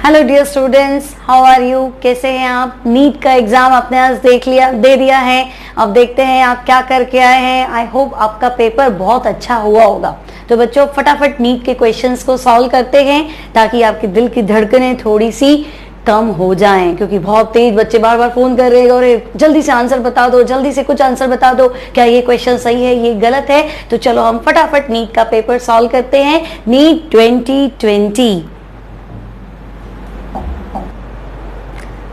Hello dear students, how are you? कैसे हैं आप? नीट का एग्जाम आपने आज दे दिया है। अब देखते हैं आप क्या करके आए हैं। आई होप आपका पेपर बहुत अच्छा हुआ होगा। तो बच्चों फटाफट नीट के क्वेश्चंस को सॉल्व करते हैं ताकि आपके दिल की धड़कनें थोड़ी सी कम हो जाएं, क्योंकि बहुत तेज बच्चे बार बार फोन कर रहे हैं और जल्दी से आंसर बता दो, जल्दी से कुछ आंसर बता दो, क्या ये क्वेश्चन सही है, ये गलत है। तो चलो हम फटाफट नीट का पेपर सॉल्व करते हैं। नीट 2020।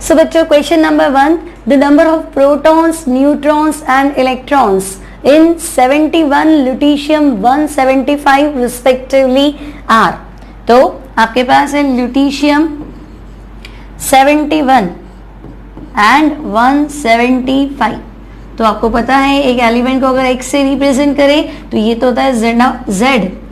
So बच्चों question number 1, the number of protons, neutrons and electrons in 71 lutetium 175 respectively are। तो आपके पास है lutetium 71 and 175। तो आपको पता है एक एलिमेंट को अगर x से रिप्रेजेंट करें तो ये तो होता है Z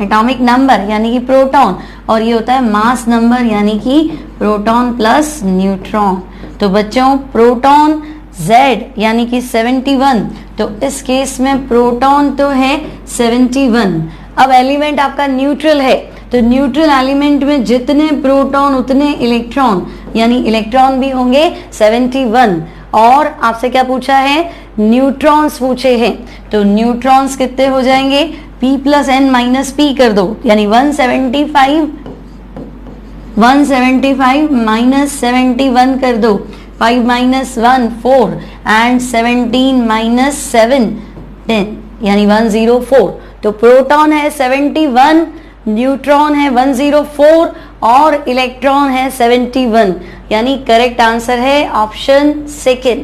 एटॉमिक नंबर यानी कि प्रोटॉन, और ये होता है मास नंबर यानी कि प्रोटॉन प्लस न्यूट्रॉन। तो बच्चों प्रोटॉन Z यानी कि 71, तो इस केस में प्रोटॉन तो है 71। अब एलिमेंट आपका न्यूट्रल है, तो न्यूट्रल एलिमेंट में जितने प्रोटॉन उतने इलेक्ट्रॉन, यानी इलेक्ट्रॉन भी होंगे 71। और आपसे क्या पूछा है? न्यूट्रॉन्स पूछे हैं, तो न्यूट्रॉन्स कितने हो जाएंगे? p plus n minus p कर दो, यानी 175 माइनस 71 कर दो। 5 माइनस 1 4 एंड 17 माइनस 7 10, यानी 104। तो प्रोटॉन है 71, न्यूट्रॉन है 104 और इलेक्ट्रॉन है 71, यानी करेक्ट आंसर है option second.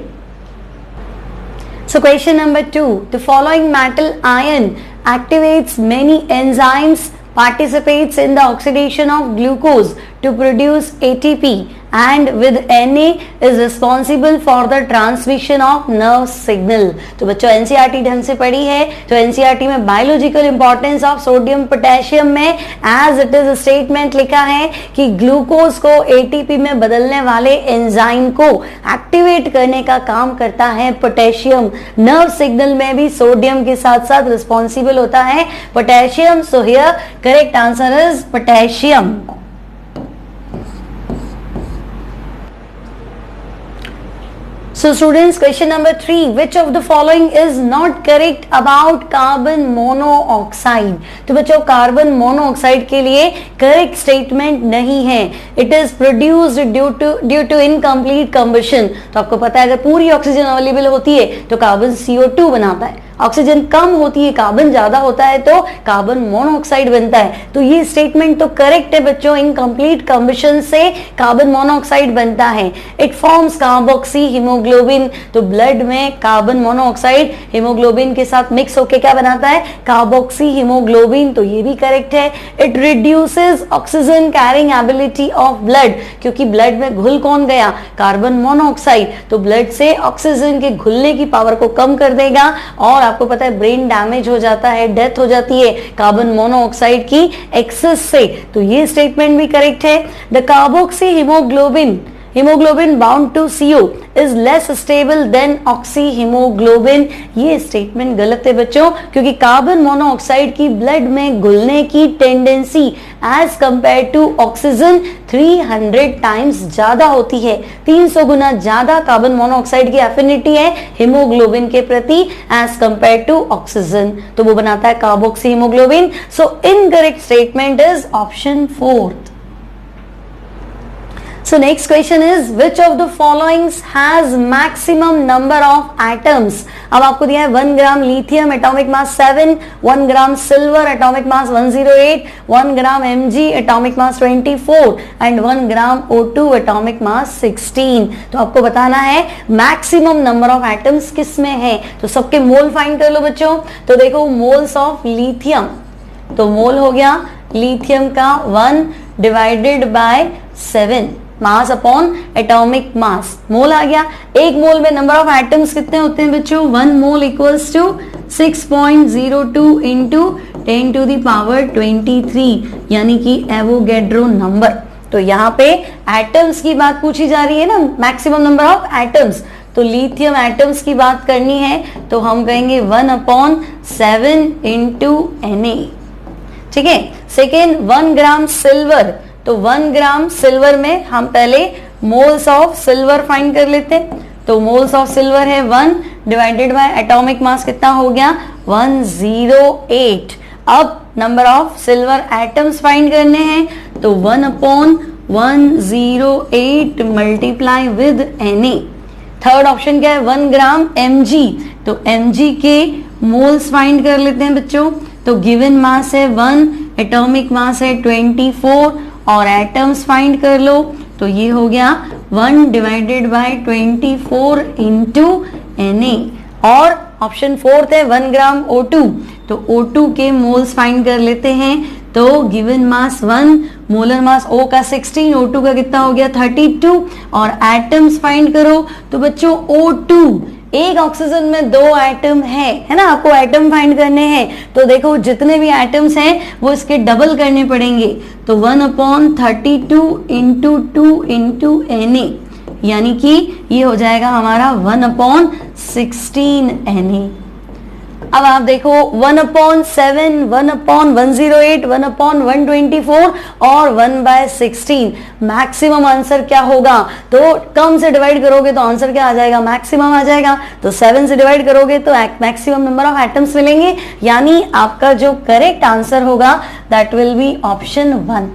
So question number 2, the following metal ion activates many enzymes, participates in the oxidation of glucose to produce ATP and with Na is responsible for the transmission of nerve signal। तो बच्चों NCERT ढंग से पढ़ी है, तो NCERT में biological importance of sodium potassium में as it is statement लिखा है कि ग्लूकोज को एटीपी में बदलने वाले एंजाइम को एक्टिवेट करने का काम करता है पोटेशियम। नर्व सिग्नल में भी सोडियम के साथ साथ रिस्पॉन्सिबल होता है potassium. So here correct answer is potassium. So students, question number 3, which of the following is not correct about carbon monoxide? तो बच्चों कार्बन मोनोऑक्साइड के लिए करेक्ट स्टेटमेंट नहीं है। It is produced due to incomplete combustion. तो आपको पता है अगर पूरी ऑक्सीजन अवेलेबल होती है तो कार्बन CO2 बनाता है, ऑक्सीजन कम होती है कार्बन ज्यादा होता है तो कार्बन मोनोऑक्साइड बनता है। तो ये स्टेटमेंट तो करेक्ट है बच्चों, इनकम्प्लीट कंबशन से कार्बन मोनोऑक्साइड बनता है। It forms carboxy haemoglobin. तो ब्लड में कार्बन मोनोऑक्साइड हीमोग्लोबिन के साथ मिक्स होकर क्या बनाता है? Carboxy haemoglobin. तो ये भी करेक्ट है। It reduces oxygen carrying ability of blood, क्योंकि ब्लड में घुल कौन गया? Carbon monoxide. तो ब्लड से ऑक्सीजन के घुलने की पावर को कम कर देगा और आपको पता है ब्रेन डैमेज हो जाता है, डेथ हो जाती है कार्बन मोनोऑक्साइड की एक्सेस से। तो ये स्टेटमेंट भी करेक्ट है। The carboxy haemoglobin bound to CO is less stable than oxy haemoglobin. ये स्टेटमेंट गलत है बच्चों, क्योंकि कार्बन मोनोऑक्साइड की ब्लड में घुलने की tendency as compare to oxygen 300 times ज्यादा होती है। 300 गुना ज्यादा कार्बन मोनोऑक्साइड की एफिनिटी है हीमोग्लोबिन के प्रति एज कंपेयर टू ऑक्सीजन, तो वो बनाता है carboxy haemoglobin. So incorrect statement is option 4th। So next question is, which of the following has maximum number of atoms? अब आपको दिया है 1 gram lithium atomic mass 7, 1 gram silver atomic mass 108, 1 gram Mg atomic mass 24 and 1 gram O2 atomic mass 16। तो आपको बताना है maximum number of atoms किस में है। तो सबके मोल फाइंड कर लो बच्चों। तो देखो मोल्स ऑफ लिथियम, तो मोल हो गया लिथियम का 1 divided by 7 mass upon atomic mass, mole आ गया। एक मोल में नंबर ऑफ एटम्स कितने होते हैं बच्चों? 1 mole equals to 6.02 into 10 to the power 23, यानी कि एवोगैड्रो नंबर। तो यहाँ पे एटम्स की बात पूछी जा रही है ना, मैक्सिमम नंबर ऑफ एटम्स। तो लिथियम एटम्स की बात करनी है तो हम कहेंगे 1/7 इंटू Na। ठीक है। सेकेंड 1 ग्राम सिल्वर, तो 1 ग्राम सिल्वर में हम पहले मोल्स ऑफ सिल्वर फाइंड कर लेते हैं। तो मोल्स ऑफ सिल्वर है 1 डिवाइडेड बाय एटॉमिक मास कितना हो गया 108। अब number of silver atoms find करने हैं तो 1/108 multiply with Na। Third option क्या है 1 ग्राम mg, तो mg के मोल्स फाइंड कर लेते हैं बच्चों। तो गिवन मास है 1, एटॉमिक मास है 24 और एटम्स फाइंड कर लो तो ये हो गया 1 डिवाइडेड बाय 24 इंटू Na। और ऑप्शन फोर्थ है 1 ग्राम O2, तो O2 के मोल्स फाइंड कर लेते हैं। तो given mass 1, molar mass O का 16, O2 का कितना हो गया 32 और एटम्स फाइंड करो तो बच्चों O2, एक ऑक्सीजन में 2 एटम है ना, आपको एटम फाइंड करने हैं। तो देखो जितने भी एटम्स हैं वो इसके डबल करने पड़ेंगे। तो 1/32 इंटू 2 इंटू Na, यानी कि ये हो जाएगा हमारा 1/16 Na। अब आप देखो 1/7, 1/108, 1/124 और 1/16 मैक्सिमम आंसर क्या होगा। तो कम से डिवाइड करोगे तो आंसर क्या आ जाएगा, मैक्सिमम आ जाएगा। तो 7 से डिवाइड करोगे तो मैक्सिमम नंबर ऑफ एटम्स मिलेंगे, यानी आपका जो करेक्ट आंसर होगा दैट विल बी ऑप्शन 1।